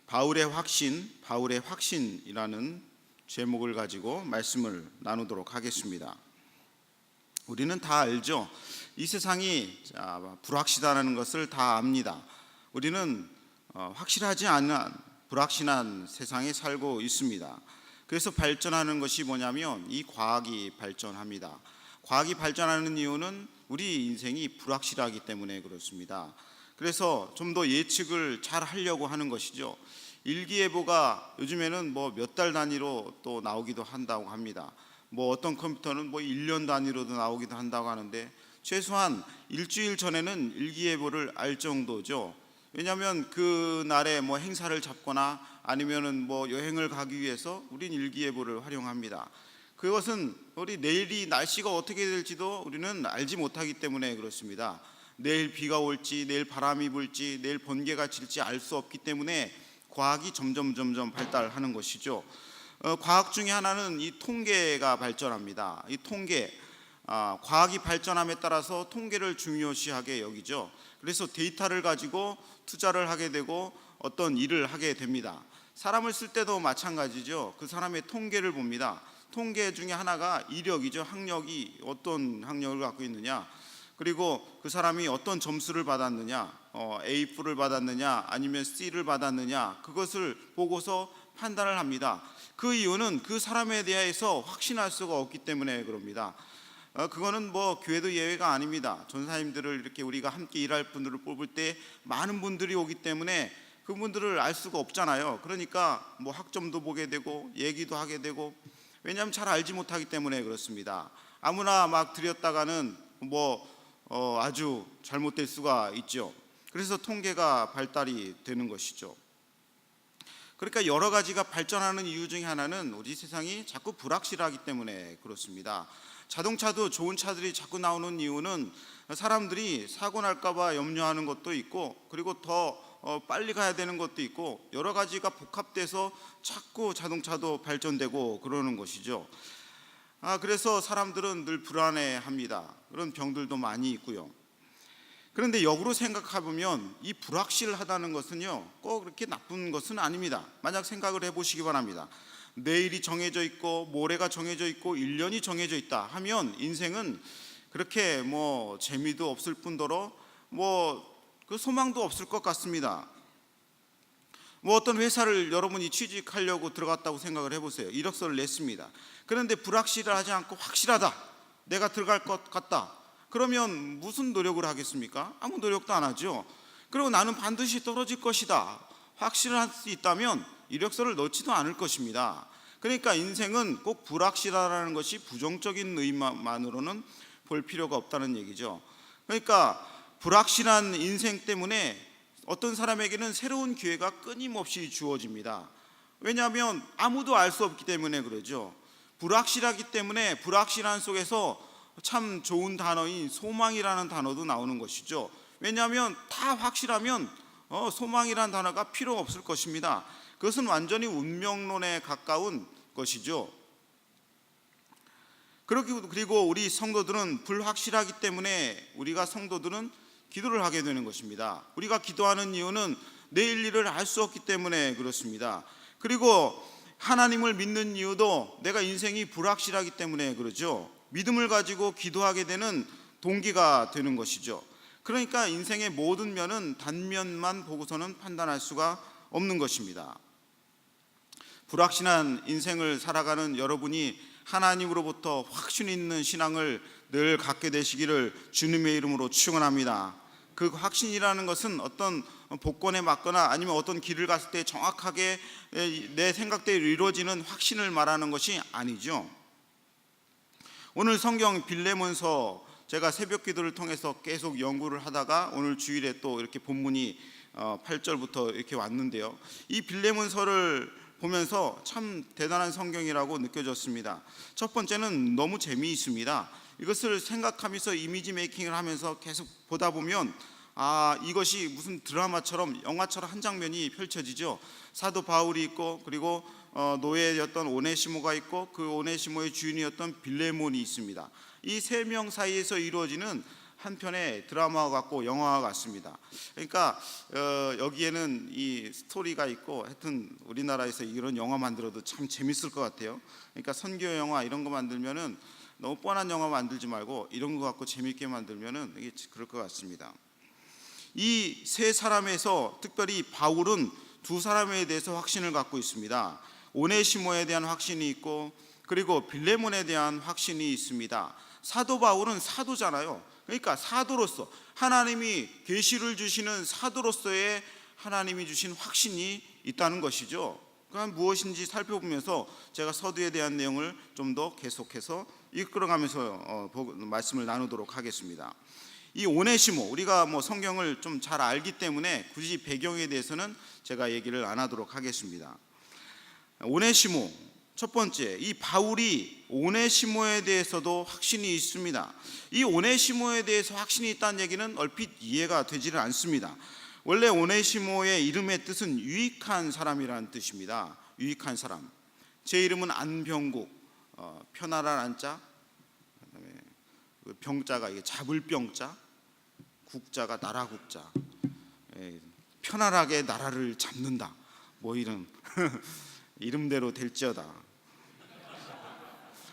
바울의 확신이라는 제목을 가지고 말씀을 나누도록 하겠습니다. 우리는 다 알죠. 이 세상이 불확실하다는 것을 다 압니다. 우리는 확실하지 않은 불확실한 세상에 살고 있습니다. 그래서 발전하는 것이 뭐냐면 이 과학이 발전합니다. 과학이 발전하는 이유는 우리 인생이 불확실하기 때문에 그렇습니다. 그래서 좀 더 예측을 잘 하려고 하는 것이죠. 일기예보가 요즘에는 몇 달 단위로 또 나오기도 한다고 합니다. 어떤 컴퓨터는 1년 단위로도 나오기도 한다고 하는데 최소한 일주일 전에는 일기예보를 알 정도죠. 왜냐하면 그 날에 행사를 잡거나 아니면은 여행을 가기 위해서 우린 일기예보를 활용합니다. 그것은 우리 내일이 날씨가 어떻게 될지도 우리는 알지 못하기 때문에 그렇습니다. 내일 비가 올지, 내일 바람이 불지, 내일 번개가 칠지 알 수 없기 때문에 과학이 점점 발달하는 것이죠. 과학 중에 하나는 이 통계가 발전합니다. 이 통계, 과학이 발전함에 따라서 통계를 중요시하게 여기죠. 그래서 데이터를 가지고 투자를 하게 되고 어떤 일을 하게 됩니다. 사람을 쓸 때도 마찬가지죠. 그 사람의 통계를 봅니다. 통계 중에 하나가 이력이죠. 학력이 어떤 학력을 갖고 있느냐, 그리고 그 사람이 어떤 점수를 받았느냐, A4를 받았느냐 아니면 C를 받았느냐, 그것을 보고서 판단을 합니다. 그 이유는 그 사람에 대해서 확신할 수가 없기 때문에 그럽니다. 그거는 교회도 예외가 아닙니다. 전사님들을 이렇게 우리가 함께 일할 분들을 뽑을 때 많은 분들이 오기 때문에 그분들을 알 수가 없잖아요. 그러니까 학점도 보게 되고 얘기도 하게 되고, 왜냐하면 잘 알지 못하기 때문에 그렇습니다. 아무나 막 들였다가는 아주 잘못될 수가 있죠. 그래서 통계가 발달이 되는 것이죠. 그러니까 여러 가지가 발전하는 이유 중에 하나는 우리 세상이 자꾸 불확실하기 때문에 그렇습니다. 자동차도 좋은 차들이 자꾸 나오는 이유는 사람들이 사고 날까봐 염려하는 것도 있고, 그리고 더 빨리 가야 되는 것도 있고, 여러 가지가 복합돼서 자꾸 자동차도 발전되고 그러는 것이죠. 그래서 사람들은 늘 불안해합니다. 그런 병들도 많이 있고요. 그런데 역으로 생각해보면 이 불확실하다는 것은요 꼭 그렇게 나쁜 것은 아닙니다. 만약 생각을 해보시기 바랍니다. 내일이 정해져 있고 모레가 정해져 있고 1년이 정해져 있다 하면 인생은 그렇게 재미도 없을 뿐더러 그 소망도 없을 것 같습니다. 어떤 회사를 여러분이 취직하려고 들어갔다고 생각을 해보세요. 이력서를 냈습니다. 그런데 불확실하지 않고 확실하다, 내가 들어갈 것 같다, 그러면 무슨 노력을 하겠습니까? 아무 노력도 안 하죠. 그리고 나는 반드시 떨어질 것이다, 확실할 수 있다면 이력서를 넣지도 않을 것입니다. 그러니까 인생은 꼭 불확실하다는 것이 부정적인 의미만으로는 볼 필요가 없다는 얘기죠. 그러니까 불확실한 인생 때문에 어떤 사람에게는 새로운 기회가 끊임없이 주어집니다. 왜냐하면 아무도 알 수 없기 때문에 그러죠. 불확실하기 때문에 불확실한 속에서 참 좋은 단어인 소망이라는 단어도 나오는 것이죠. 왜냐하면 다 확실하면 소망이라는 단어가 필요 없을 것입니다. 그것은 완전히 운명론에 가까운 것이죠. 그리고 우리 성도들은 불확실하기 때문에 우리가 성도들은 기도를 하게 되는 것입니다. 우리가 기도하는 이유는 내일 일을 알 수 없기 때문에 그렇습니다. 그리고 하나님을 믿는 이유도 내가 인생이 불확실하기 때문에 그러죠. 믿음을 가지고 기도하게 되는 동기가 되는 것이죠. 그러니까 인생의 모든 면은 단면만 보고서는 판단할 수가 없는 것입니다. 불확실한 인생을 살아가는 여러분이 하나님으로부터 확신 있는 신앙을 늘 갖게 되시기를 주님의 이름으로 축원합니다. 그 확신이라는 것은 어떤 복권에 맞거나 아니면 어떤 길을 갔을 때 정확하게 내 생각대로 이루어지는 확신을 말하는 것이 아니죠. 오늘 성경 빌레몬서 제가 새벽 기도를 통해서 계속 연구를 하다가 오늘 주일에 또 이렇게 본문이 8절부터 이렇게 왔는데요. 이 빌레몬서를 보면서 참 대단한 성경이라고 느껴졌습니다. 첫 번째는 너무 재미있습니다. 이것을 생각하면서 이미지 메이킹을 하면서 계속 보다 보면 이것이 무슨 드라마처럼 영화처럼 한 장면이 펼쳐지죠. 사도 바울이 있고, 그리고 노예였던 오네시모가 있고, 그 오네시모의 주인이었던 빌레몬이 있습니다. 이 세 명 사이에서 이루어지는 한 편의 드라마 같고 영화 같습니다. 그러니까 여기에는 이 스토리가 있고 하여튼 우리나라에서 이런 영화 만들어도 참 재밌을 것 같아요. 그러니까 선교 영화 이런 거 만들면은 너무 뻔한 영화 만들지 말고 이런 거 갖고 재밌게 만들면은 이게 그럴 것 같습니다. 이 세 사람에서 특별히 바울은 두 사람에 대해서 확신을 갖고 있습니다. 오네시모에 대한 확신이 있고 그리고 빌레몬에 대한 확신이 있습니다. 사도 바울은 사도잖아요. 그러니까 사도로서 하나님이 계시를 주시는 사도로서의 하나님이 주신 확신이 있다는 것이죠. 그건 무엇인지 살펴보면서 제가 서두에 대한 내용을 좀 더 계속해서 이끌어가면서 말씀을 나누도록 하겠습니다. 이 오네시모, 우리가 성경을 좀 잘 알기 때문에 굳이 배경에 대해서는 제가 얘기를 안 하도록 하겠습니다. 오네시모, 첫 번째, 이 바울이 오네시모에 대해서도 확신이 있습니다. 이 오네시모에 대해서 확신이 있다는 얘기는 얼핏 이해가 되지는 않습니다. 원래 오네시모의 이름의 뜻은 유익한 사람이라는 뜻입니다. 유익한 사람. 제 이름은 안병국, 편안한 안자, 그다음에 병자가 이게 잡을 병자, 국자가 나라 국자, 편안하게 나라를 잡는다. 이런 이름대로 될지어다.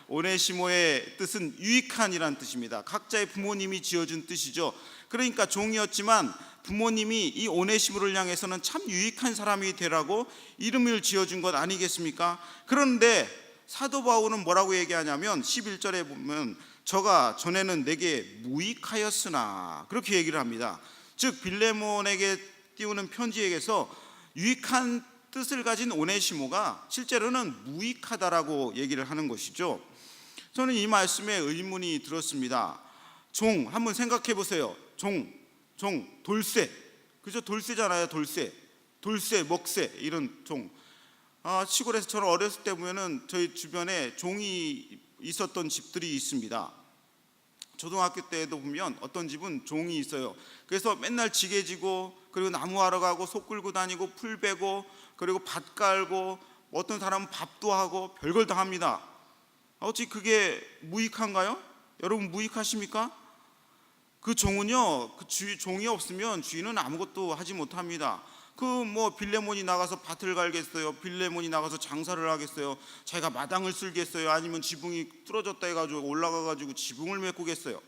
오네시모의 뜻은 유익한이라는 뜻입니다. 각자의 부모님이 지어준 뜻이죠. 그러니까 종이었지만 부모님이 이 오네시모를 향해서는 참 유익한 사람이 되라고 이름을 지어준 것 아니겠습니까? 그런데 사도 바울은 뭐라고 얘기하냐면 11절에 보면 저가 전에는 내게 무익하였으나 그렇게 얘기를 합니다. 즉 빌레몬에게 띄우는 편지에게서 유익한 뜻을 가진 오네시모가 실제로는 무익하다라고 얘기를 하는 것이죠. 저는 이 말씀에 의문이 들었습니다. 종, 한번 생각해 보세요. 종, 돌쇠, 그죠? 돌쇠잖아요. 돌쇠, 먹새 이런 종. 시골에서 저는 어렸을 때 보면은 저희 주변에 종이 있었던 집들이 있습니다. 초등학교 때도 보면 어떤 집은 종이 있어요. 그래서 맨날 지게 지고 그리고 나무하러 가고 소 끌고 다니고 풀 베고 그리고 밭 깔고 어떤 사람은 밥도 하고 별걸 다 합니다. 어찌 그게 무익한가요? 여러분 무익하십니까? 그 종은요, 종이 없으면 주인은 아무것도 하지 못합니다. 빌레몬이 나가서 밭을 갈겠어요? 빌레몬이 나가서 장사를 하겠어요? 자기가 마당을 쓸겠어요? 아니면 지붕이 뚫어졌다 해가지고 올라가가지고 지붕을 메꾸겠어요?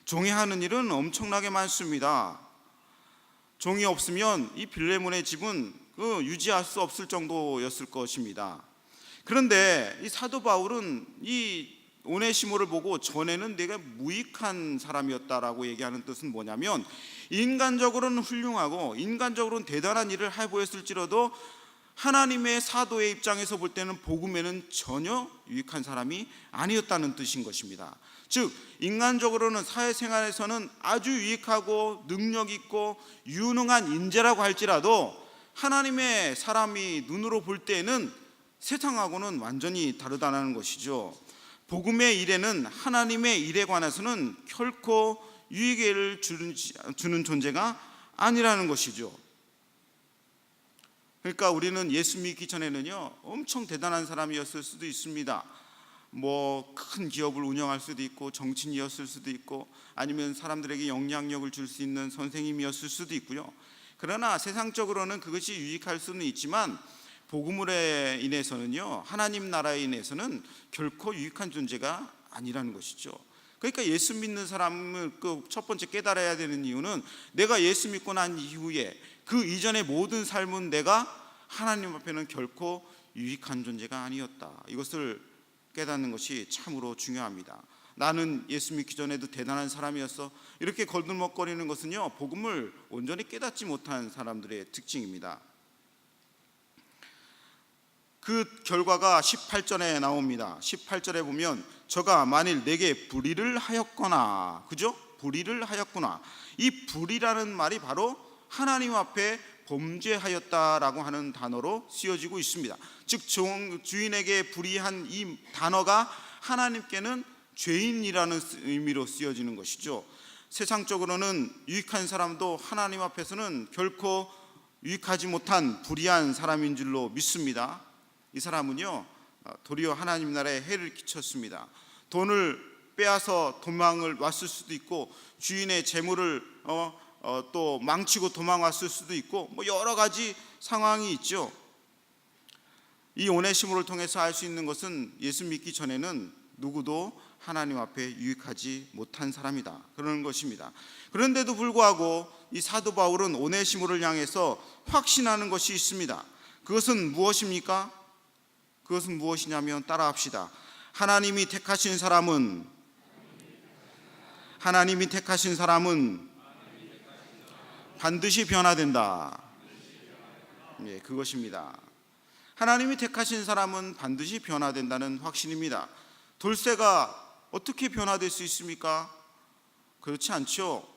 종이 하는 일은 엄청나게 많습니다. 종이 없으면 이 빌레몬의 집은 유지할 수 없을 정도였을 것입니다. 그런데 이 사도 바울은 이 오네시모를 보고 전에는 내가 무익한 사람이었다라고 얘기하는 뜻은 뭐냐면 인간적으로는 훌륭하고 인간적으로는 대단한 일을 해 보였을지라도 하나님의 사도의 입장에서 볼 때는 복음에는 전혀 유익한 사람이 아니었다는 뜻인 것입니다. 즉 인간적으로는 사회생활에서는 아주 유익하고 능력 있고 유능한 인재라고 할지라도 하나님의 사람이 눈으로 볼 때에는 세상하고는 완전히 다르다는 것이죠. 복음의 일에는 하나님의 일에 관해서는 결코 유익을 주는 존재가 아니라는 것이죠. 그러니까 우리는 예수 믿기 전에는요 엄청 대단한 사람이었을 수도 있습니다. 큰 기업을 운영할 수도 있고 정치인이었을 수도 있고 아니면 사람들에게 영향력을 줄 수 있는 선생님이었을 수도 있고요. 그러나 세상적으로는 그것이 유익할 수는 있지만 복음으로 인해서는요 하나님 나라에 인해서는 결코 유익한 존재가 아니라는 것이죠. 그러니까 예수 믿는 사람을 첫 번째 깨달아야 되는 이유는 내가 예수 믿고 난 이후에 그 이전의 모든 삶은 내가 하나님 앞에는 결코 유익한 존재가 아니었다. 이것을 깨닫는 것이 참으로 중요합니다. 나는 예수 믿기 전에도 대단한 사람이었어. 이렇게 거들먹거리는 것은요 복음을 온전히 깨닫지 못한 사람들의 특징입니다. 그 결과가 18절에 나옵니다. 18절에 보면 저가 만일 내게 불의를 하였거나, 그죠? 불의를 하였구나. 이 불의라는 말이 바로 하나님 앞에 범죄하였다라고 하는 단어로 쓰여지고 있습니다. 즉 주인에게 불의한 이 단어가 하나님께는 죄인이라는 의미로 쓰여지는 것이죠. 세상적으로는 유익한 사람도 하나님 앞에서는 결코 유익하지 못한 불의한 사람인 줄로 믿습니다. 이 사람은요 도리어 하나님 나라에 해를 끼쳤습니다. 돈을 빼앗아 도망을 왔을 수도 있고, 주인의 재물을 또 망치고 도망왔을 수도 있고, 뭐 여러 가지 상황이 있죠. 이 오네시모를 통해서 알 수 있는 것은 예수 믿기 전에는 누구도 하나님 앞에 유익하지 못한 사람이다, 그러는 것입니다. 그런데도 불구하고 이 사도 바울은 오네시모를 향해서 확신하는 것이 있습니다. 그것은 무엇입니까? 그것은 무엇이냐면 따라합시다. 하나님이 택하신 사람은 반드시 변화된다. 예, 그것입니다. 하나님이 택하신 사람은 반드시 변화된다는 확신입니다. 돌쇠가 어떻게 변화될 수 있습니까? 그렇지 않죠.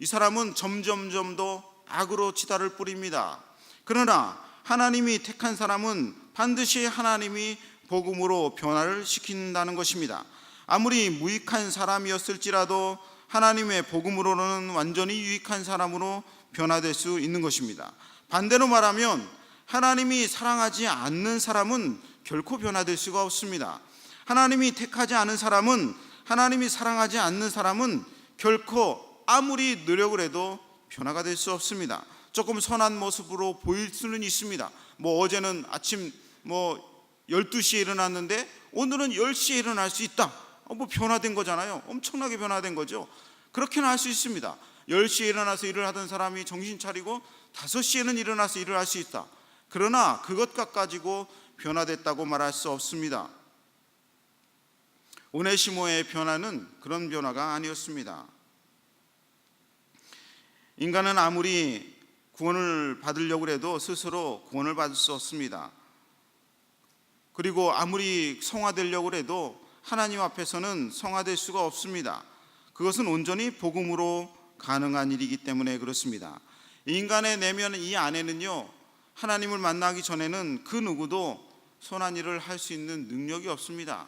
이 사람은 점점 더 악으로 치달을 뿌립니다. 그러나 하나님이 택한 사람은 반드시 하나님이 복음으로 변화를 시킨다는 것입니다. 아무리 무익한 사람이었을지라도 하나님의 복음으로는 완전히 유익한 사람으로 변화될 수 있는 것입니다. 반대로 말하면 하나님이 사랑하지 않는 사람은 결코 변화될 수가 없습니다. 하나님이 택하지 않은 사람은, 하나님이 사랑하지 않는 사람은 결코 아무리 노력을 해도 변화가 될 수 없습니다. 조금 선한 모습으로 보일 수는 있습니다. 어제는 아침 12시에 일어났는데 오늘은 10시에 일어날 수 있다. 변화된 거잖아요. 엄청나게 변화된 거죠. 그렇게는 할 수 있습니다. 10시에 일어나서 일을 하던 사람이 정신 차리고 5시에는 일어나서 일을 할 수 있다. 그러나 그것과 가지고 변화됐다고 말할 수 없습니다. 오네시모의 변화는 그런 변화가 아니었습니다. 인간은 아무리 구원을 받으려고 해도 스스로 구원을 받을 수 없습니다. 그리고 아무리 성화되려고 해도 하나님 앞에서는 성화될 수가 없습니다. 그것은 온전히 복음으로 가능한 일이기 때문에 그렇습니다. 인간의 내면 이 안에는요, 하나님을 만나기 전에는 그 누구도 선한 일을 할 수 있는 능력이 없습니다.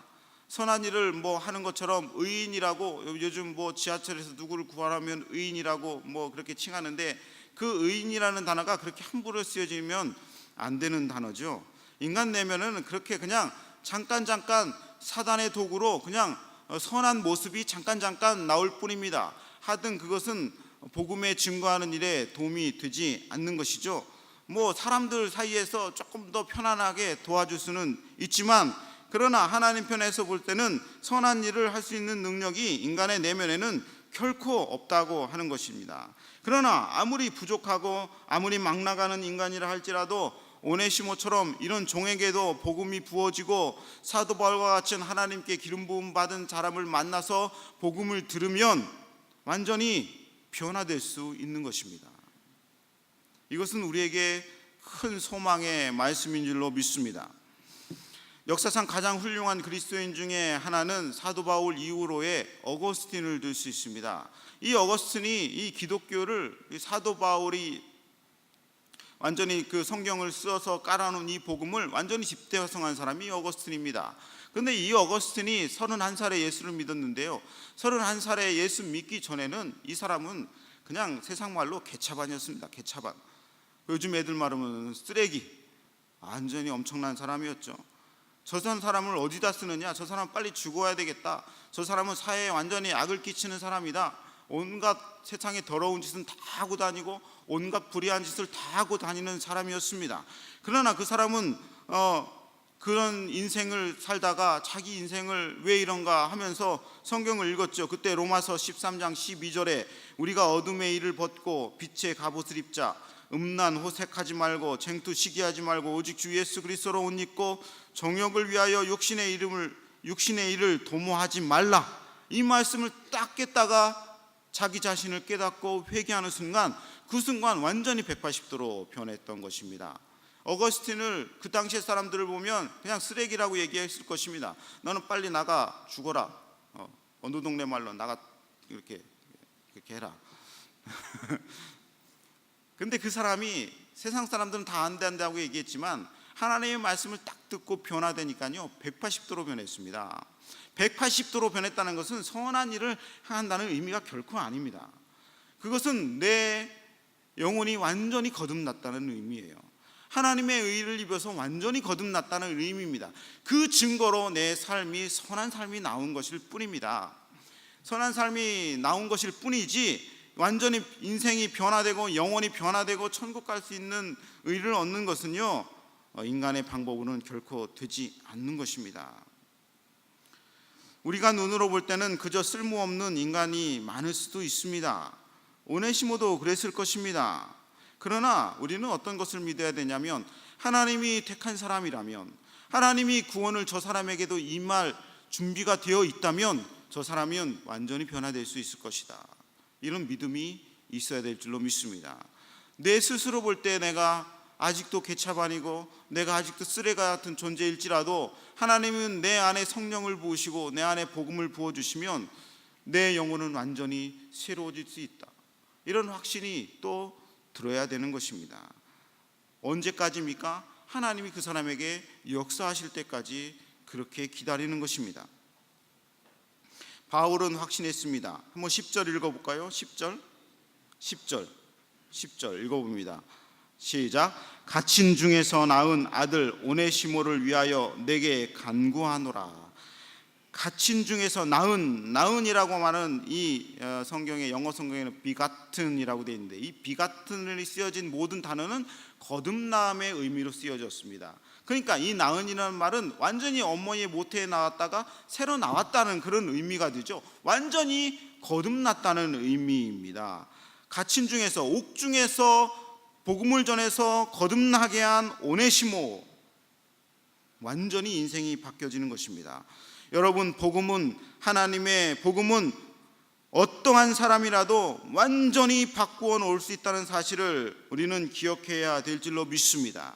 선한 일을 하는 것처럼 의인이라고, 요즘 지하철에서 누구를 구하라면 의인이라고 그렇게 칭하는데, 그 의인이라는 단어가 그렇게 함부로 쓰여지면 안 되는 단어죠. 인간 내면은 그렇게 그냥 잠깐 사단의 도구로 그냥 선한 모습이 잠깐 나올 뿐입니다. 하여튼 그것은 복음에 증거하는 일에 도움이 되지 않는 것이죠. 사람들 사이에서 조금 더 편안하게 도와줄 수는 있지만, 그러나 하나님 편에서 볼 때는 선한 일을 할 수 있는 능력이 인간의 내면에는 결코 없다고 하는 것입니다. 그러나 아무리 부족하고 아무리 막 나가는 인간이라 할지라도 오네시모처럼 이런 종에게도 복음이 부어지고 사도 바울과 같은 하나님께 기름 부음 받은 사람을 만나서 복음을 들으면 완전히 변화될 수 있는 것입니다. 이것은 우리에게 큰 소망의 말씀인 줄로 믿습니다. 역사상 가장 훌륭한 그리스도인 중에 하나는 사도 바울 이후로의 어거스틴을 들 수 있습니다. 이 어거스틴이 이 기독교를, 사도 바울이 완전히 그 성경을 써서 깔아놓은 이 복음을 완전히 집대화성한 사람이 어거스틴입니다. 그런데 이 어거스틴이 31살에 예수를 믿었는데요, 31살에 예수 믿기 전에는 이 사람은 그냥 세상 말로 개차반이었습니다. 개차반. 요즘 애들 말하면 쓰레기, 완전히 엄청난 사람이었죠. 저 사람을 어디다 쓰느냐, 저 사람 빨리 죽어야 되겠다, 저 사람은 사회에 완전히 악을 끼치는 사람이다, 온갖 세상의 더러운 짓은 다 하고 다니고 온갖 불의한 짓을 다 하고 다니는 사람이었습니다. 그러나 그 사람은 그런 인생을 살다가 자기 인생을 왜 이런가 하면서 성경을 읽었죠. 그때 로마서 13장 12절에 우리가 어둠의 일을 벗고 빛의 갑옷을 입자, 음란 호색하지 말고 쟁투 시기하지 말고 오직 주 예수 그리스도로 옷 입고 정욕을 위하여 육신의 일을 도모하지 말라. 이 말씀을 딱 깼다가 자기 자신을 깨닫고 회개하는 순간, 그 순간 완전히 180도로 변했던 것입니다. 어거스틴을 그 당시의 사람들을 보면 그냥 쓰레기라고 얘기했을 것입니다. 너는 빨리 나가 죽어라. 어느 동네 말로 나가 이렇게 해라. 근데 그 사람이, 세상 사람들은 다 안 된다고 얘기했지만 하나님의 말씀을 딱 듣고 변화되니까요 180도로 변했습니다. 180도로 변했다는 것은 선한 일을 한다는 의미가 결코 아닙니다. 그것은 내 영혼이 완전히 거듭났다는 의미예요. 하나님의 의를 입어서 완전히 거듭났다는 의미입니다. 그 증거로 내 삶이 선한 삶이 나온 것일 뿐입니다. 선한 삶이 나온 것일 뿐이지 완전히 인생이 변화되고 영원히 변화되고 천국 갈 수 있는 의를 얻는 것은요, 인간의 방법으로는 결코 되지 않는 것입니다. 우리가 눈으로 볼 때는 그저 쓸모없는 인간이 많을 수도 있습니다. 오네시모도 그랬을 것입니다. 그러나 우리는 어떤 것을 믿어야 되냐면, 하나님이 택한 사람이라면, 하나님이 구원을 저 사람에게도 임할 준비가 되어 있다면 저 사람은 완전히 변화될 수 있을 것이다. 이런 믿음이 있어야 될 줄로 믿습니다. 내 스스로 볼 때 내가 아직도 개차반이고 내가 아직도 쓰레가 같은 존재일지라도 하나님은 내 안에 성령을 부으시고 내 안에 복음을 부어주시면 내 영혼은 완전히 새로워질 수 있다. 이런 확신이 또 들어야 되는 것입니다. 언제까지입니까? 하나님이 그 사람에게 역사하실 때까지 그렇게 기다리는 것입니다. 바울은 확신했습니다. 한번 10절 읽어볼까요? 10절 읽어봅니다. 시작. 갇힌 중에서 낳은 아들 오네시모를 위하여 내게 간구하노라. 갇힌 중에서 낳은이라고 말하는 이 성경의 영어 성경에는 비가튼이라고 되어 있는데, 이 비가튼이 쓰여진 모든 단어는 거듭남의 의미로 쓰여졌습니다. 그러니까 이 낳은이라는 말은 완전히 어머니의 모태에 나왔다가 새로 나왔다는 그런 의미가 되죠. 완전히 거듭났다는 의미입니다. 갇힌 중에서, 옥중에서 복음을 전해서 거듭나게 한 오네시모, 완전히 인생이 바뀌어지는 것입니다. 여러분, 하나님의 복음은 어떠한 사람이라도 완전히 바꾸어 놓을 수 있다는 사실을 우리는 기억해야 될 줄로 믿습니다.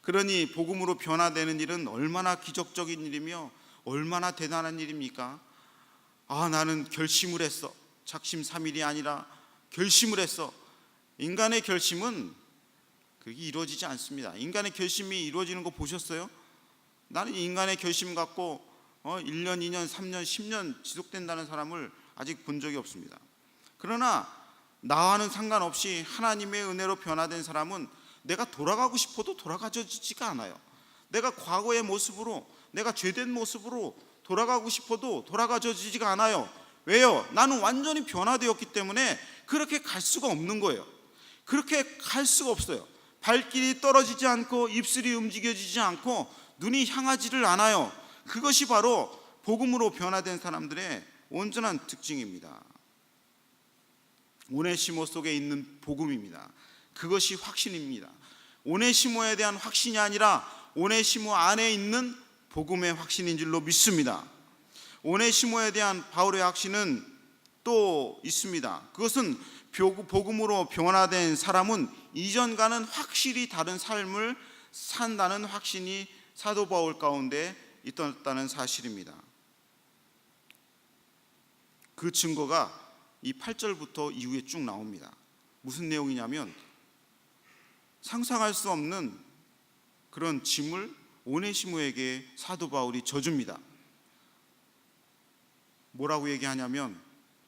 그러니 복음으로 변화되는 일은 얼마나 기적적인 일이며 얼마나 대단한 일입니까? 나는 결심을 했어. 작심삼일이 아니라 결심을 했어. 인간의 결심은 그게 이루어지지 않습니다. 인간의 결심이 이루어지는 거 보셨어요? 나는 인간의 결심 갖고 1년, 2년, 3년, 10년 지속된다는 사람을 아직 본 적이 없습니다. 그러나 나와는 상관없이 하나님의 은혜로 변화된 사람은 내가 돌아가고 싶어도 돌아가지지가 않아요. 내가 과거의 모습으로, 내가 죄된 모습으로 돌아가고 싶어도 돌아가지지가 않아요. 왜요? 나는 완전히 변화되었기 때문에 그렇게 갈 수가 없는 거예요. 그렇게 갈 수가 없어요. 발길이 떨어지지 않고 입술이 움직여지지 않고 눈이 향하지를 않아요. 그것이 바로 복음으로 변화된 사람들의 온전한 특징입니다. 오네시모 속에 있는 복음입니다. 그것이 확신입니다. 오네시모에 대한 확신이 아니라 오네시모 안에 있는 복음의 확신인 줄로 믿습니다. 오네시모에 대한 바울의 확신은 또 있습니다. 그것은 복음으로 변화된 사람은 이전과는 확실히 다른 삶을 산다는 확신이 사도 바울 가운데 있었다는 사실입니다. 그 증거가 이 8절부터 이후에 쭉 나옵니다. 무슨 내용이냐면, 상상할 수 없는 그런 짐을 오네시모에게 사도 바울이 져줍니다. 뭐라고 얘기하냐면,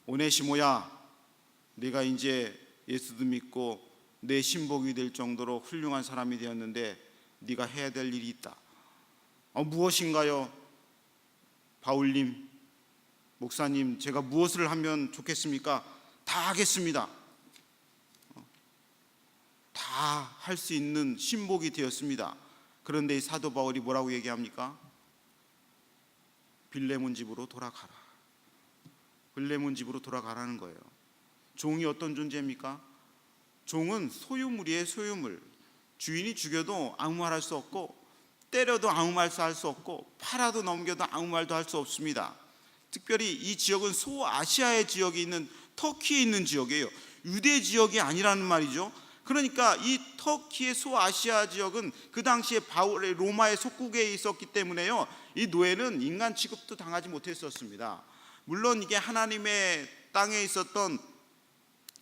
오네시모야, 네가 이제 예수도 믿고 내 신복이 될 정도로 훌륭한 사람이 되었는데 네가 해야 될 일이 있다. 무엇인가요? 바울님, 목사님, 제가 무엇을 하면 좋겠습니까? 다 하겠습니다. 다 할 수 있는 신복이 되었습니다. 그런데 이 사도 바울이 뭐라고 얘기합니까? 빌레몬 집으로 돌아가라. 빌레몬 집으로 돌아가라는 거예요. 종이 어떤 존재입니까? 종은 소유물이에요. 소유물. 주인이 죽여도 아무 말 할 수 없고, 때려도 아무 말 할 수 없고, 팔아도 넘겨도 아무 말도 할 수 없습니다. 특별히 이 지역은 소아시아의 지역이 있는 터키에 있는 지역이에요. 유대 지역이 아니라는 말이죠. 그러니까 이 터키의 소아시아 지역은 그 당시에 바울의 로마의 속국에 있었기 때문에요, 이 노예는 인간 취급도 당하지 못했었습니다. 물론 이게 하나님의 땅에 있었던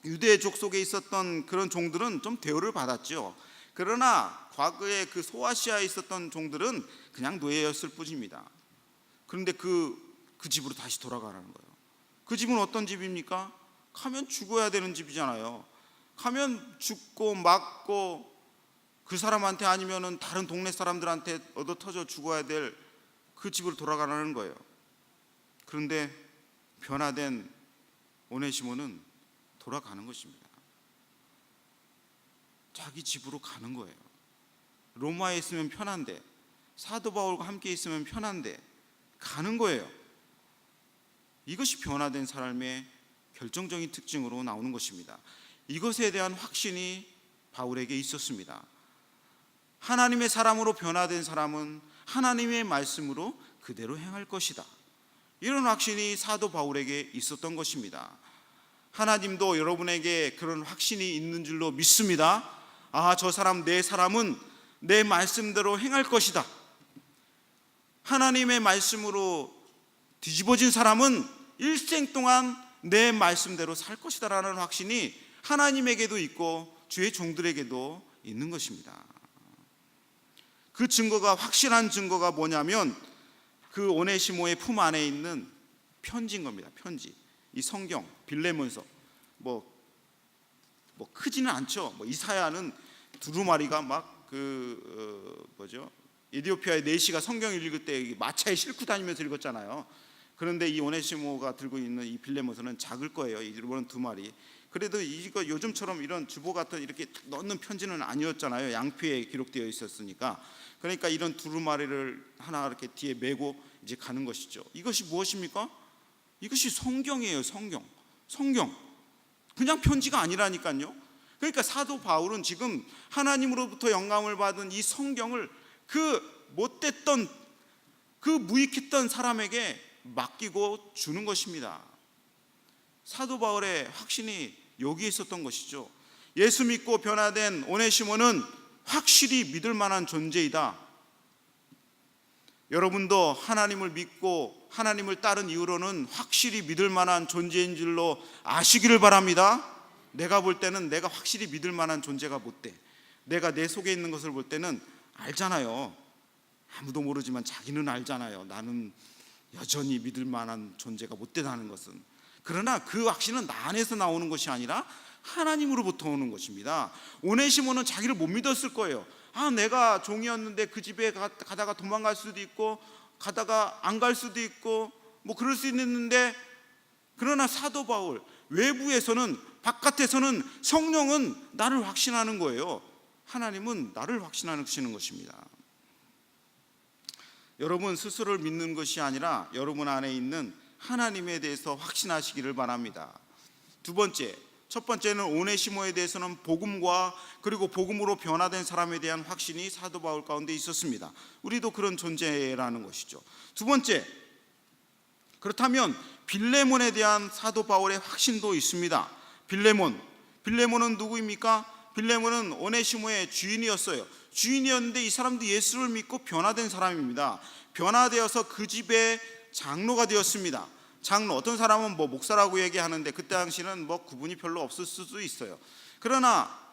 유대족 속에 있었던 그런 종들은 좀 대우를 받았죠. 그러나 과거에 그 소아시아에 있었던 종들은 그냥 노예였을 뿐입니다. 그런데 그 집으로 다시 돌아가라는 거예요. 그 집은 어떤 집입니까? 가면 죽어야 되는 집이잖아요. 가면 죽고 맞고 그 사람한테 아니면은 다른 동네 사람들한테 얻어 터져 죽어야 될 그 집으로 돌아가라는 거예요. 그런데 변화된 오네시모는 돌아가는 것입니다. 자기 집으로 가는 거예요. 로마에 있으면 편한데, 사도 바울과 함께 있으면 편한데 가는 거예요. 이것이 변화된 사람의 결정적인 특징으로 나오는 것입니다. 이것에 대한 확신이 바울에게 있었습니다. 하나님의 사람으로 변화된 사람은 하나님의 말씀으로 그대로 행할 것이다. 이런 확신이 사도 바울에게 있었던 것입니다. 하나님도 여러분에게 그런 확신이 있는 줄로 믿습니다. 저 사람, 내 사람은 내 말씀대로 행할 것이다. 하나님의 말씀으로 뒤집어진 사람은 일생 동안 내 말씀대로 살 것이다 라는 확신이 하나님에게도 있고 주의 종들에게도 있는 것입니다. 그 증거가, 확실한 증거가 뭐냐면 그 오네시모의 품 안에 있는 편지인 겁니다. 편지. 이 성경, 빌레몬서. 뭐 크지는 않죠. 이사야는 두루마리가 막 에티오피아의 내시가 성경을 읽을 때 마차에 싣고 다니면서 읽었잖아요. 그런데 이 오네시모가 들고 있는 이 빌레몬서는 작을 거예요. 이번은 2마리. 그래도 이거 요즘처럼 이런 주보 같은 이렇게 넣는 편지는 아니었잖아요. 양피에 기록되어 있었으니까. 그러니까 이런 두루마리를 하나 이렇게 뒤에 메고 이제 가는 것이죠. 이것이 무엇입니까? 이것이 성경이에요. 성경. 그냥 편지가 아니라니까요. 그러니까 사도 바울은 지금 하나님으로부터 영감을 받은 이 성경을 그 못됐던, 그 무익했던 사람에게 맡기고 주는 것입니다. 사도 바울의 확신이 여기에 있었던 것이죠. 예수 믿고 변화된 오네시모는 확실히 믿을 만한 존재이다. 여러분도 하나님을 믿고 하나님을 따른 이후로는 확실히 믿을 만한 존재인 줄로 아시기를 바랍니다. 내가 볼 때는 내가 확실히 믿을 만한 존재가 못 돼. 내가 내 속에 있는 것을 볼 때는 알잖아요. 아무도 모르지만 자기는 알잖아요. 나는 여전히 믿을 만한 존재가 못 되다는 것은. 그러나 그 확신은 나 안에서 나오는 것이 아니라 하나님으로부터 오는 것입니다. 오네시모는 자기를 못 믿었을 거예요. 내가 종이었는데 그 집에 가다가 도망갈 수도 있고 가다가 안 갈 수도 있고 그럴 수 있는데, 그러나 사도 바울, 외부에서는, 바깥에서는 성령은 나를 확신하는 거예요. 하나님은 나를 확신하시는 것입니다. 여러분 스스로를 믿는 것이 아니라 여러분 안에 있는 하나님에 대해서 확신하시기를 바랍니다. 첫 번째는 오네시모에 대해서는 복음과 그리고 복음으로 변화된 사람에 대한 확신이 사도 바울 가운데 있었습니다. 우리도 그런 존재라는 것이죠. 두 번째, 그렇다면 빌레몬에 대한 사도 바울의 확신도 있습니다. 빌레몬은 누구입니까? 빌레몬은 오네시모의 주인이었어요. 주인이었는데 이 사람도 예수를 믿고 변화된 사람입니다. 변화되어서 그 집의 장로가 되었습니다. 장로, 어떤 사람은 목사라고 얘기하는데 그때 당시는 구분이 별로 없을 수도 있어요. 그러나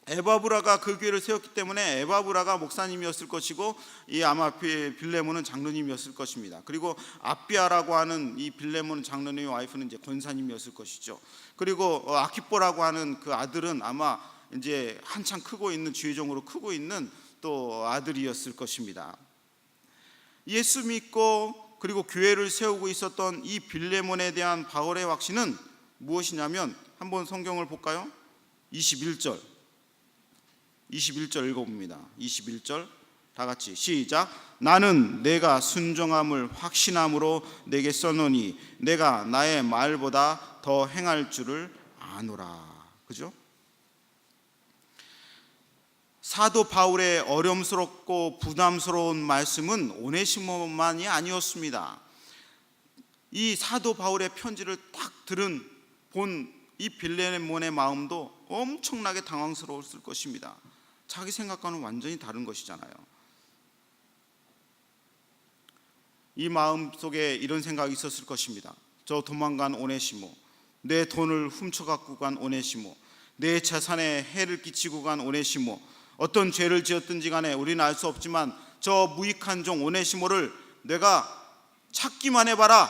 에바브라가 그 교회를 세웠기 때문에 에바브라가 목사님이었을 것이고, 이 아마 빌레몬은 장로님이었을 것입니다. 그리고 아비아라고 하는 이 빌레몬 장로님의 와이프는 이제 권사님이었을 것이죠. 그리고 아키뽀라고 하는 그 아들은 아마 이제 한창 크고 있는, 주의종으로 크고 있는 또 아들이었을 것입니다. 예수 믿고 그리고 교회를 세우고 있었던 이 빌레몬에 대한 바울의 확신은 무엇이냐면, 한번 성경을 볼까요? 21절 읽어봅니다. 21절 다 같이 시작. 나는 내가 순종함을 확신함으로 내게 써노니 내가 나의 말보다 더 행할 줄을 아노라. 그죠? 사도 바울의 어려움스럽고 부담스러운 말씀은 오네시모만이 아니었습니다. 이 사도 바울의 편지를 딱 본 이 빌레몬의 마음도 엄청나게 당황스러웠을 것입니다. 자기 생각과는 완전히 다른 것이잖아요. 이 마음 속에 이런 생각이 있었을 것입니다. 저 도망간 오네시모, 내 돈을 훔쳐갖고 간 오네시모, 내 재산에 해를 끼치고 간 오네시모, 어떤 죄를 지었든지 간에 우리는 알 수 없지만 저 무익한 종 오네시모를 내가 찾기만 해봐라,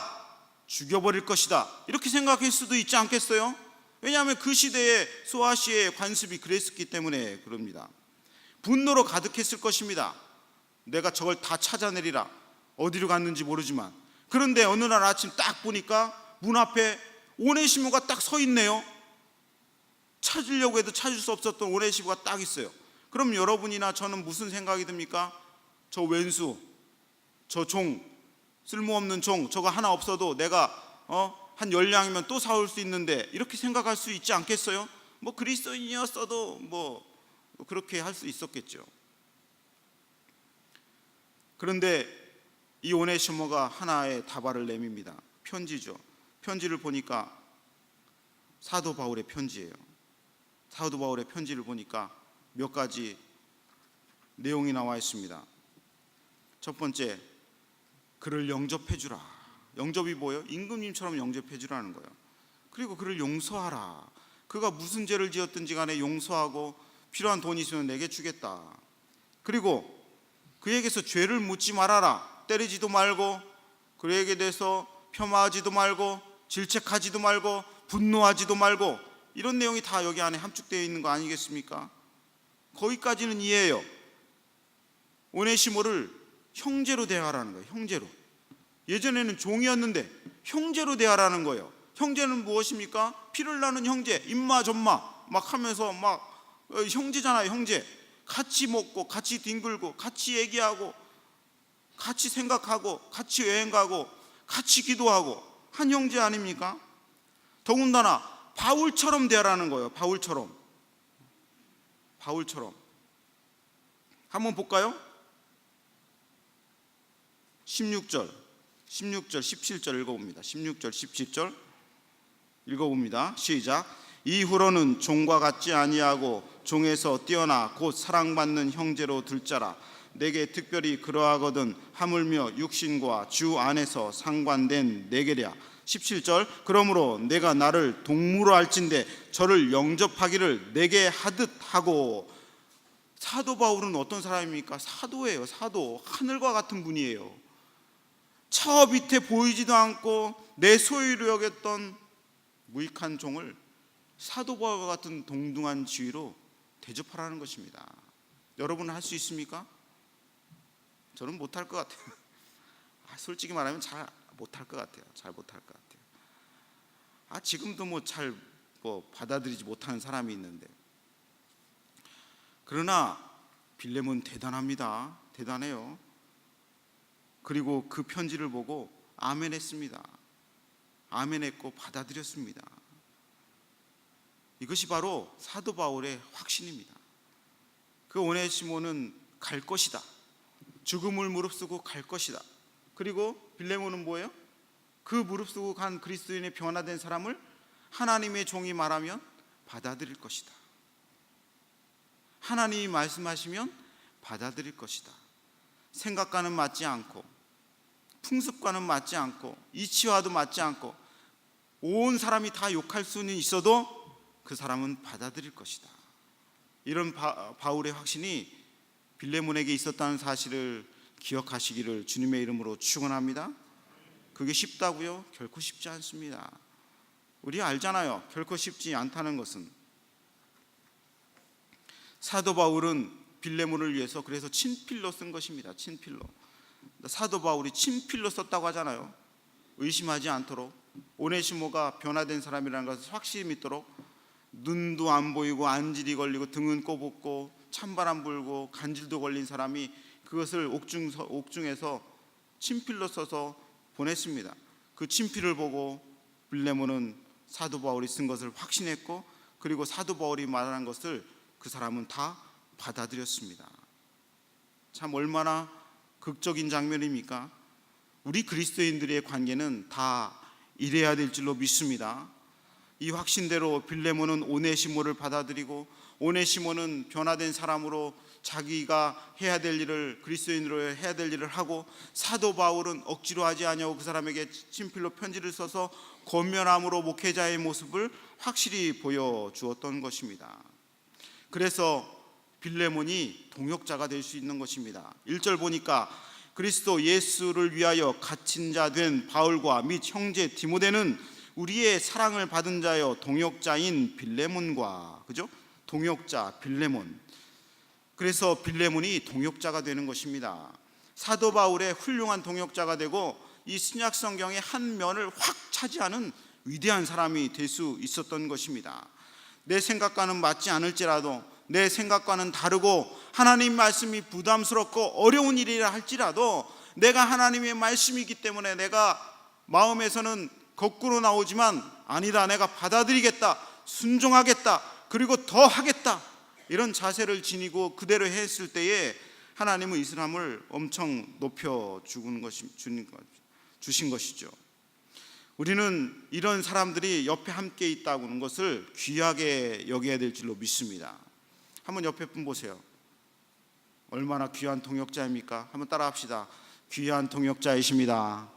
죽여버릴 것이다, 이렇게 생각할 수도 있지 않겠어요? 왜냐하면 그 시대에 소아시아의 관습이 그랬었기 때문에 그럽니다. 분노로 가득했을 것입니다. 내가 저걸 다 찾아내리라. 어디로 갔는지 모르지만. 그런데 어느 날 아침 딱 보니까 문 앞에 오네시모가 딱 서 있네요. 찾으려고 해도 찾을 수 없었던 오네시모가 딱 있어요. 그럼 여러분이나 저는 무슨 생각이 듭니까? 저 왼수, 저 종, 쓸모없는 종, 저거 하나 없어도 내가 한 10냥이면 또 사올 수 있는데, 이렇게 생각할 수 있지 않겠어요? 뭐 그리스도인이었어도 뭐 그렇게 할 수 있었겠죠. 그런데 이 오네시모가 하나의 답안을 내밉니다. 편지죠. 편지를 보니까 사도 바울의 편지예요. 사도 바울의 편지를 보니까 몇 가지 내용이 나와 있습니다. 첫 번째, 그를 영접해 주라. 영접이 뭐예요? 임금님처럼 영접해 주라는 거예요. 그리고 그를 용서하라. 그가 무슨 죄를 지었든지 간에 용서하고 필요한 돈이 있으면 내게 주겠다. 그리고 그에게서 죄를 묻지 말아라. 때리지도 말고, 그에게 대해서 폄하하지도 말고, 질책하지도 말고, 분노하지도 말고, 이런 내용이 다 여기 안에 함축되어 있는 거 아니겠습니까? 거기까지는 이해해요. 오네시모를 형제로 대하라는 거예요. 형제로. 예전에는 종이었는데 형제로 대하라는 거예요. 형제는 무엇입니까? 피를 나는 형제, 임마 전마 막 하면서 막 형제잖아요. 형제. 같이 먹고 같이 뒹굴고 같이 얘기하고 같이 생각하고 같이 여행 가고 같이 기도하고 한 형제 아닙니까? 더군다나 바울처럼 대하라는 거예요. 바울처럼. 한번 볼까요? 16절, 17절 읽어봅니다. 16절, 17절 읽어봅니다. 시작. 이후로는 종과 같지 아니하고 종에서 뛰어나 곧 사랑받는 형제로 둘 자라. 내게 특별히 그러하거든 하물며 육신과 주 안에서 상관된 내게랴. 17절. 그러므로 내가 나를 동무로 할진대 저를 영접하기를 내게 하듯 하고. 사도 바울은 어떤 사람입니까? 사도예요. 사도. 하늘과 같은 분이에요. 저 밑에 보이지도 않고 내 소유로 여겼던 무익한 종을 사도 바울과 같은 동등한 지위로 대접하라는 것입니다. 여러분은 할 수 있습니까? 저는 못할 것 같아요. 솔직히 말하면 잘 못할 것 같아요. 잘 못할 것 같아요. 지금도 잘 받아들이지 못하는 사람이 있는데, 그러나 빌레몬 대단합니다. 대단해요. 그리고 그 편지를 보고 아멘했습니다. 아멘했고 받아들였습니다. 이것이 바로 사도 바울의 확신입니다. 그 오네시모는 갈 것이다. 죽음을 무릅쓰고 갈 것이다. 그리고 빌레몬은 뭐예요? 그 무릅쓰고 간 그리스도인의 변화된 사람을 하나님의 종이 말하면 받아들일 것이다. 하나님이 말씀하시면 받아들일 것이다. 생각과는 맞지 않고, 풍습과는 맞지 않고, 이치와도 맞지 않고, 온 사람이 다 욕할 수는 있어도 그 사람은 받아들일 것이다. 이런 바울의 확신이 빌레몬에게 있었다는 사실을 기억하시기를 주님의 이름으로 축원합니다. 그게 쉽다고요? 결코 쉽지 않습니다. 우리 알잖아요. 결코 쉽지 않다는 것은. 사도 바울은 빌레몬을 위해서 그래서 친필로 쓴 것입니다. 친필로. 사도 바울이 친필로 썼다고 하잖아요. 의심하지 않도록, 오네시모가 변화된 사람이라는 것을 확실히 믿도록, 눈도 안 보이고 안질이 걸리고 등은 꼬붓고 찬바람 불고 간질도 걸린 사람이 그것을 옥중에서 친필로 써서 보냈습니다. 그 친필을 보고 빌레몬은 사도 바울이 쓴 것을 확신했고, 그리고 사도 바울이 말하는 것을 그 사람은 다 받아들였습니다. 참 얼마나 극적인 장면입니까? 우리 그리스도인들의 관계는 다 이래야 될 줄로 믿습니다. 이 확신대로 빌레몬은 오네시모를 받아들이고, 오네시모는 변화된 사람으로 자기가 해야 될 일을, 그리스도인으로 해야 될 일을 하고, 사도 바울은 억지로 하지 아니하고 그 사람에게 친필로 편지를 써서 권면함으로 목회자의 모습을 확실히 보여주었던 것입니다. 그래서 빌레몬이 동역자가 될 수 있는 것입니다. 1절 보니까 그리스도 예수를 위하여 갇힌 자 된 바울과 및 형제 디모데는 우리의 사랑을 받은 자여 동역자인 빌레몬과, 그죠? 동역자 빌레몬. 그래서 빌레몬이 동역자가 되는 것입니다. 사도 바울의 훌륭한 동역자가 되고 이 신약 성경의 한 면을 확 차지하는 위대한 사람이 될 수 있었던 것입니다. 내 생각과는 맞지 않을지라도, 내 생각과는 다르고 하나님 말씀이 부담스럽고 어려운 일이라 할지라도 내가 하나님의 말씀이기 때문에 내가 마음에서는 거꾸로 나오지만 아니다, 내가 받아들이겠다, 순종하겠다, 그리고 더 하겠다, 이런 자세를 지니고 그대로 했을 때에 하나님은 이 사람을 엄청 높여 주신 것이죠. 우리는 이런 사람들이 옆에 함께 있다고 하는 것을 귀하게 여겨야 될 줄로 믿습니다. 한번 옆에 분 보세요. 얼마나 귀한 동역자입니까? 한번 따라합시다. 귀한 동역자이십니다.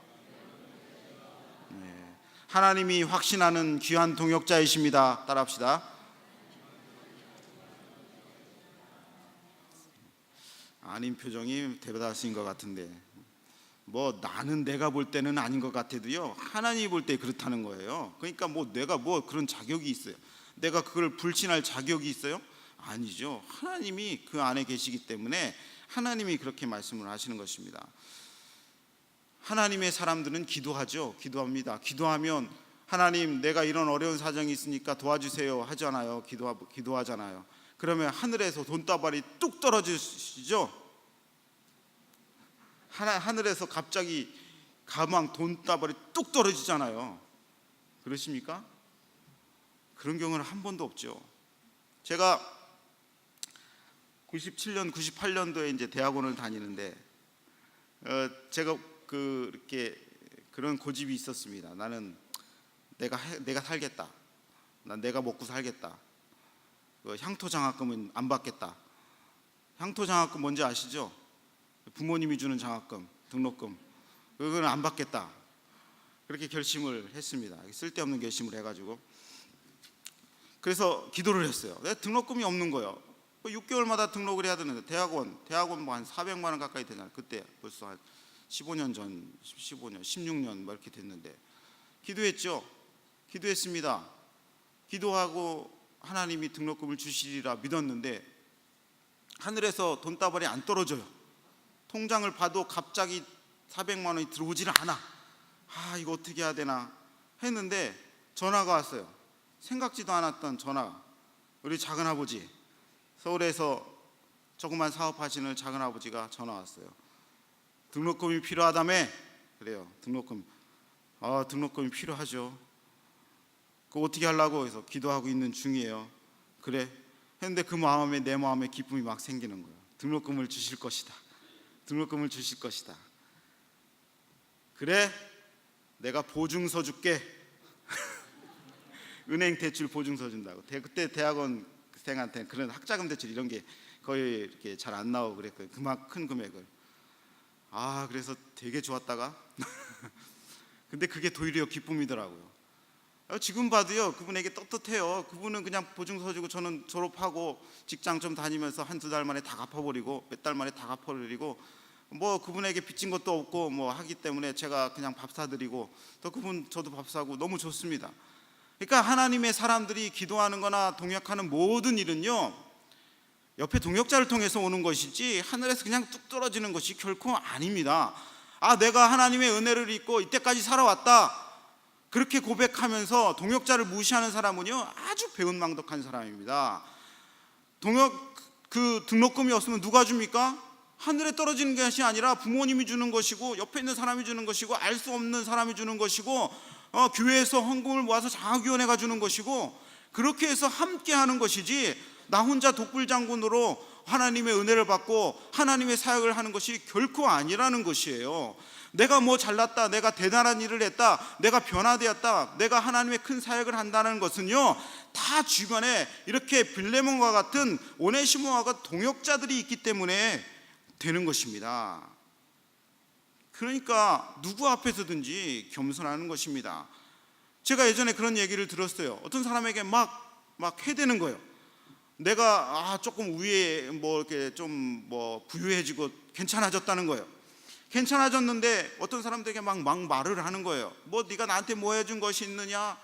네. 하나님이 확신하는 귀한 동역자이십니다. 따라합시다. 아닌 표정이 대단하신 것 같은데, 뭐 나는 내가 볼 때는 아닌 것 같아도요, 하나님이 볼 때 그렇다는 거예요. 그러니까 뭐 내가 뭐 그런 자격이 있어요? 내가 그걸 불신할 자격이 있어요? 아니죠. 하나님이 그 안에 계시기 때문에 하나님이 그렇게 말씀을 하시는 것입니다. 하나님의 사람들은 기도하죠. 기도합니다. 기도하면 하나님, 내가 이런 어려운 사정이 있으니까 도와주세요 하잖아요. 기도하잖아요. 그러면 하늘에서 돈다발이 뚝 떨어지시죠. 하늘에서 갑자기 가방 돈다발이 뚝 떨어지잖아요. 그러십니까? 그런 경우는 한 번도 없죠. 제가 97년, 98년도에 이제 대학원을 다니는데 제가 이렇게 그런 고집이 있었습니다. 나는 내가 살겠다. 난 내가 먹고 살겠다. 향토 장학금은 안 받겠다. 향토 장학금 뭔지 아시죠? 부모님이 주는 장학금, 등록금, 그건 안 받겠다. 그렇게 결심을 했습니다. 쓸데없는 결심을 해가지고. 그래서 기도를 했어요. 내가 등록금이 없는 거예요. 6개월마다 등록을 해야 되는데 대학원 뭐 한 400만 원 가까이 되잖아요. 그때 벌써 한 15년 전, 15년, 16년 뭐 이렇게 됐는데 기도했죠. 기도했습니다. 기도하고 하나님이 등록금을 주시리라 믿었는데 하늘에서 돈다발이 안 떨어져요. 통장을 봐도 갑자기 400만 원이 들어오질 않아. 이거 어떻게 해야 되나 했는데 전화가 왔어요. 생각지도 않았던 전화. 우리 작은아버지, 서울에서 조그만 사업하시는 작은아버지가 전화 왔어요. 등록금이 필요하다며. 그래요. 등록금이 필요하죠. 그거 어떻게 하려고 해서 기도하고 있는 중이에요. 그래 했는데 그 마음에, 내 마음에 기쁨이 막 생기는 거예요. 등록금을 주실 것이다. 등록금을 주실 것이다. 그래, 내가 보증서 줄게. 은행 대출 보증서 준다고. 그때 대학원생한테 그런 학자금 대출 이런 게 거의 이렇게 잘 안 나오고 그랬거든요. 그만 큰 금액을. 그래서 되게 좋았다가 근데 그게 도리어 기쁨이더라고요. 지금 봐도요, 그분에게 떳떳해요. 그분은 그냥 보증서 주고 저는 졸업하고 직장 좀 다니면서 한두 달 만에 다 갚아버리고 몇 달 만에 다 갚아버리고 뭐 그분에게 빚진 것도 없고 뭐 하기 때문에 제가 그냥 밥 사드리고 또 저도 밥 사고 너무 좋습니다. 그러니까 하나님의 사람들이 기도하는 거나 동역하는 모든 일은요, 옆에 동역자를 통해서 오는 것이지 하늘에서 그냥 뚝 떨어지는 것이 결코 아닙니다. 내가 하나님의 은혜를 입고 이때까지 살아왔다, 그렇게 고백하면서 동역자를 무시하는 사람은요, 아주 배은망덕한 사람입니다. 그 등록금이 없으면 누가 줍니까? 하늘에 떨어지는 것이 아니라 부모님이 주는 것이고 옆에 있는 사람이 주는 것이고 알 수 없는 사람이 주는 것이고 교회에서 헌금을 모아서 장학위원회가 주는 것이고 그렇게 해서 함께 하는 것이지, 나 혼자 독불장군으로 하나님의 은혜를 받고 하나님의 사역을 하는 것이 결코 아니라는 것이에요. 내가 뭐 잘났다, 내가 대단한 일을 했다, 내가 변화되었다, 내가 하나님의 큰 사역을 한다는 것은요, 다 주변에 이렇게 빌레몬과 같은 오네시모와 같은 동역자들이 있기 때문에 되는 것입니다. 그러니까 누구 앞에서든지 겸손하는 것입니다. 제가 예전에 그런 얘기를 들었어요. 어떤 사람에게 막 해대는 거예요. 내가 조금 위에 뭐 이렇게 좀 뭐 부유해지고 괜찮아졌다는 거예요. 괜찮아졌는데 어떤 사람들에게 막 말을 하는 거예요. 뭐 네가 나한테 뭐 해준 것이 있느냐?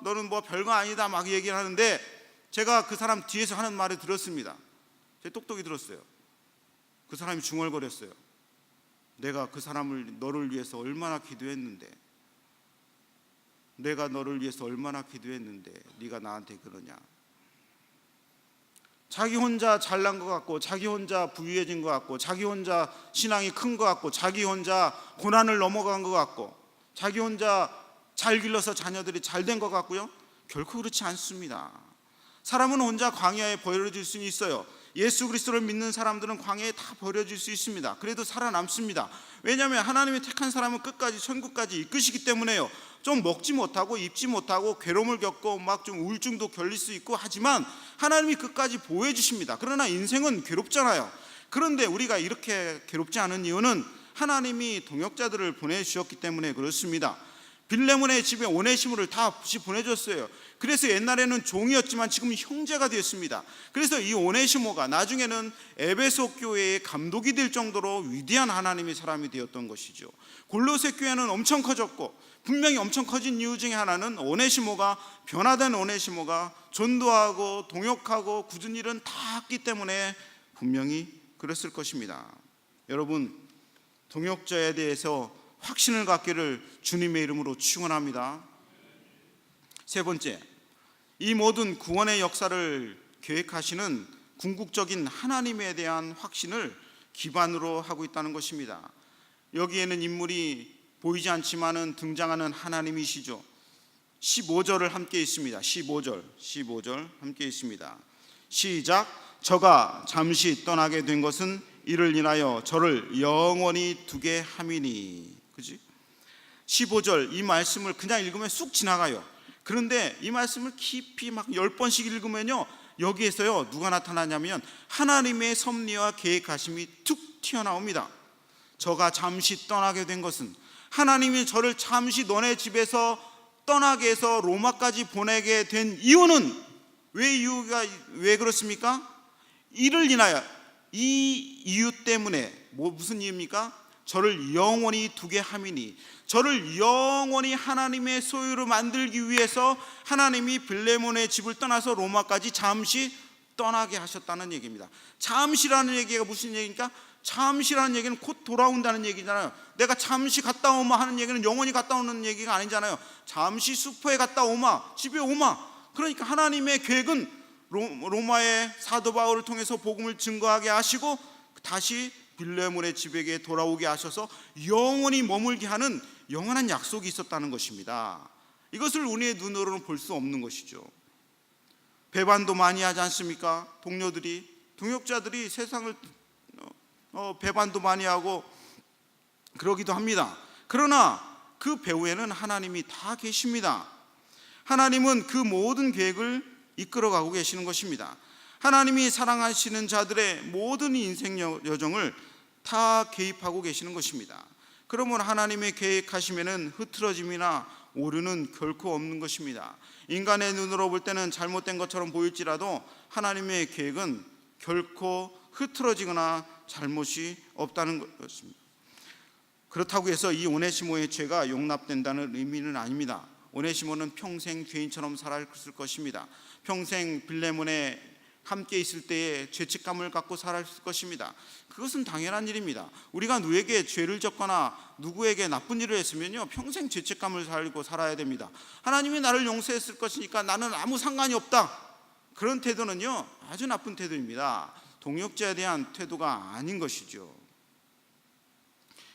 너는 뭐 별거 아니다 막 얘기를 하는데 제가 그 사람 뒤에서 하는 말을 들었습니다. 제 똑똑히 들었어요. 그 사람이 중얼거렸어요. 내가 그 사람을 너를 위해서 얼마나 기도했는데, 내가 너를 위해서 얼마나 기도했는데 네가 나한테 그러냐. 자기 혼자 잘난 것 같고, 자기 혼자 부유해진 것 같고, 자기 혼자 신앙이 큰 것 같고, 자기 혼자 고난을 넘어간 것 같고, 자기 혼자 잘 길러서 자녀들이 잘 된 것 같고요. 결코 그렇지 않습니다. 사람은 혼자 광야에 버려질 수는 있어요. 예수 그리스도를 믿는 사람들은 광야에 다 버려질 수 있습니다. 그래도 살아남습니다. 왜냐하면 하나님이 택한 사람은 끝까지 천국까지 이끄시기 때문에요. 좀 먹지 못하고 입지 못하고 괴로움을 겪고 막 좀 우울증도 걸릴 수 있고 하지만 하나님이 끝까지 보호해 주십니다. 그러나 인생은 괴롭잖아요. 그런데 우리가 이렇게 괴롭지 않은 이유는 하나님이 동역자들을 보내주셨기 때문에 그렇습니다. 빌레몬의 집에 오네시모를 다 보내줬어요. 그래서 옛날에는 종이었지만 지금 형제가 되었습니다. 그래서 이 오네시모가 나중에는 에베소 교회의 감독이 될 정도로 위대한 하나님의 사람이 되었던 것이죠. 골로새 교회는 엄청 커졌고, 분명히 엄청 커진 이유 중에 하나는 오네시모가, 변화된 오네시모가 전도하고 동역하고 굳은 일은 다 했기 때문에 분명히 그랬을 것입니다. 여러분, 동역자에 대해서 확신을 갖기를 주님의 이름으로 축원합니다. 세 번째, 이 모든 구원의 역사를 계획하시는 궁극적인 하나님에 대한 확신을 기반으로 하고 있다는 것입니다. 여기에는 인물이 보이지 않지만은 등장하는 하나님이시죠. 15절을 함께 있습니다. 15절 함께 있습니다. 시작. 저가 잠시 떠나게 된 것은 이를 인하여 저를 영원히 두게 함이니. 그지? 15절 이 말씀을 그냥 읽으면 쑥 지나가요. 그런데 이 말씀을 깊이 막 10번씩 읽으면요, 여기에서요 누가 나타나냐면 하나님의 섭리와 계획하심이 툭 튀어나옵니다. 저가 잠시 떠나게 된 것은, 하나님이 저를 잠시 너네 집에서 떠나게 해서 로마까지 보내게 된 이유는 왜 그렇습니까? 이를 인하여, 이 이유 때문에, 무슨 이유입니까? 저를 영원히 두게 함이니, 저를 영원히 하나님의 소유로 만들기 위해서 하나님이 빌레몬의 집을 떠나서 로마까지 잠시 떠나게 하셨다는 얘기입니다. 잠시라는 얘기가 무슨 얘기입니까? 잠시라는 얘기는 곧 돌아온다는 얘기잖아요. 내가 잠시 갔다 오마 하는 얘기는 영원히 갔다 오는 얘기가 아니잖아요. 잠시 슈퍼에 갔다 오마, 집에 오마. 그러니까 하나님의 계획은 로마의 사도 바울을 통해서 복음을 증거하게 하시고 다시 빌레몬의 집에게 돌아오게 하셔서 영원히 머물게 하는 영원한 약속이 있었다는 것입니다. 이것을 우리의 눈으로는 볼 수 없는 것이죠. 배반도 많이 하지 않습니까? 동역자들이 세상을 배반도 많이 하고 그러기도 합니다. 그러나 그 배후에는 하나님이 다 계십니다. 하나님은 그 모든 계획을 이끌어가고 계시는 것입니다. 하나님이 사랑하시는 자들의 모든 인생 여정을 다 개입하고 계시는 것입니다. 그러면 하나님의 계획하심에는 흐트러짐이나 오류는 결코 없는 것입니다. 인간의 눈으로 볼 때는 잘못된 것처럼 보일지라도 하나님의 계획은 결코 흐트러지거나 잘못이 없다는 것입니다. 그렇다고 해서 이 오네시모의 죄가 용납된다는 의미는 아닙니다. 오네시모는 평생 죄인처럼 살았을 것입니다. 평생 빌레몬에 함께 있을 때에 죄책감을 갖고 살았을 것입니다. 그것은 당연한 일입니다. 우리가 누구에게 죄를 졌거나 누구에게 나쁜 일을 했으면요, 평생 죄책감을 살고 살아야 됩니다. 하나님이 나를 용서했을 것이니까 나는 아무 상관이 없다. 그런 태도는요, 아주 나쁜 태도입니다. 동역자에 대한 태도가 아닌 것이죠.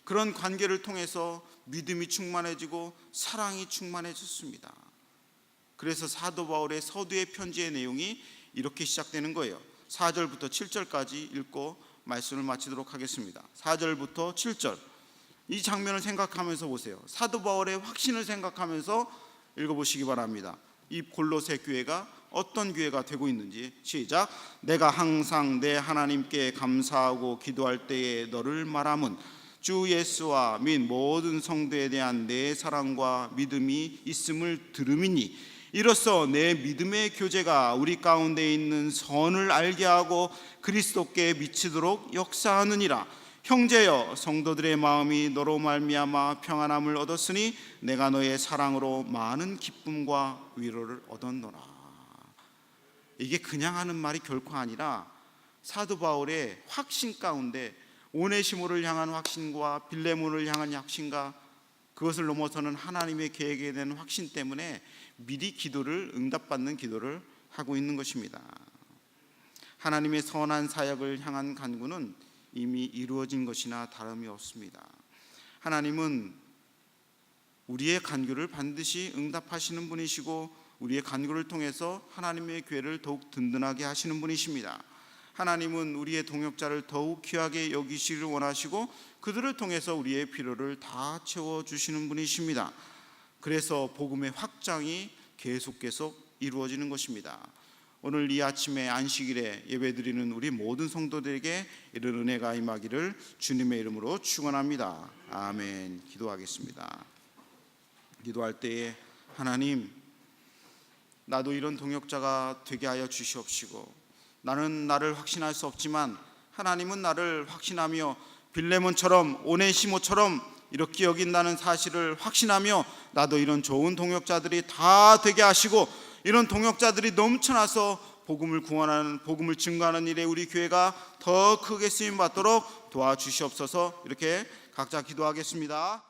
그런 관계를 통해서 믿음이 충만해지고 사랑이 충만해졌습니다. 그래서 사도 바울의 서두의 편지의 내용이 이렇게 시작되는 거예요. 4절부터 7절까지 읽고 말씀을 마치도록 하겠습니다. 4절부터 7절 이 장면을 생각하면서 보세요. 사도 바울의 확신을 생각하면서 읽어보시기 바랍니다. 이 골로새 교회가 어떤 교회가 되고 있는지. 시작. 내가 항상 내 하나님께 감사하고 기도할 때에 너를 말함은 주 예수와 및 모든 성도에 대한 내 사랑과 믿음이 있음을 들음이니, 이로써 내 믿음의 교제가 우리 가운데 있는 선을 알게 하고 그리스도께 미치도록 역사하느니라. 형제여, 성도들의 마음이 너로 말미암아 평안함을 얻었으니 내가 너의 사랑으로 많은 기쁨과 위로를 얻었노라. 이게 그냥 하는 말이 결코 아니라 사도 바울의 확신 가운데 오네시모를 향한 확신과 빌레몬을 향한 확신과 그것을 넘어서는 하나님의 계획에 대한 확신 때문에 미리 기도를 응답받는 기도를 하고 있는 것입니다. 하나님의 선한 사역을 향한 간구는 이미 이루어진 것이나 다름이 없습니다. 하나님은 우리의 간구를 반드시 응답하시는 분이시고 우리의 간구를 통해서 하나님의 교회를 더욱 든든하게 하시는 분이십니다. 하나님은 우리의 동역자를 더욱 귀하게 여기시기를 원하시고 그들을 통해서 우리의 필요를 다 채워주시는 분이십니다. 그래서 복음의 확장이 계속 이루어지는 것입니다. 오늘 이 아침에 안식일에 예배드리는 우리 모든 성도들에게 이런 은혜가 임하기를 주님의 이름으로 축원합니다. 아멘. 기도하겠습니다. 기도할 때에 하나님, 나도 이런 동역자가 되게 하여 주시옵시고 나는 나를 확신할 수 없지만 하나님은 나를 확신하며 빌레몬처럼 오네시모처럼 이렇게 여긴다는 사실을 확신하며 나도 이런 좋은 동역자들이 다 되게 하시고 이런 동역자들이 넘쳐나서 복음을 구원하는, 복음을 증거하는 일에 우리 교회가 더 크게 쓰임 받도록 도와주시옵소서. 이렇게 각자 기도하겠습니다.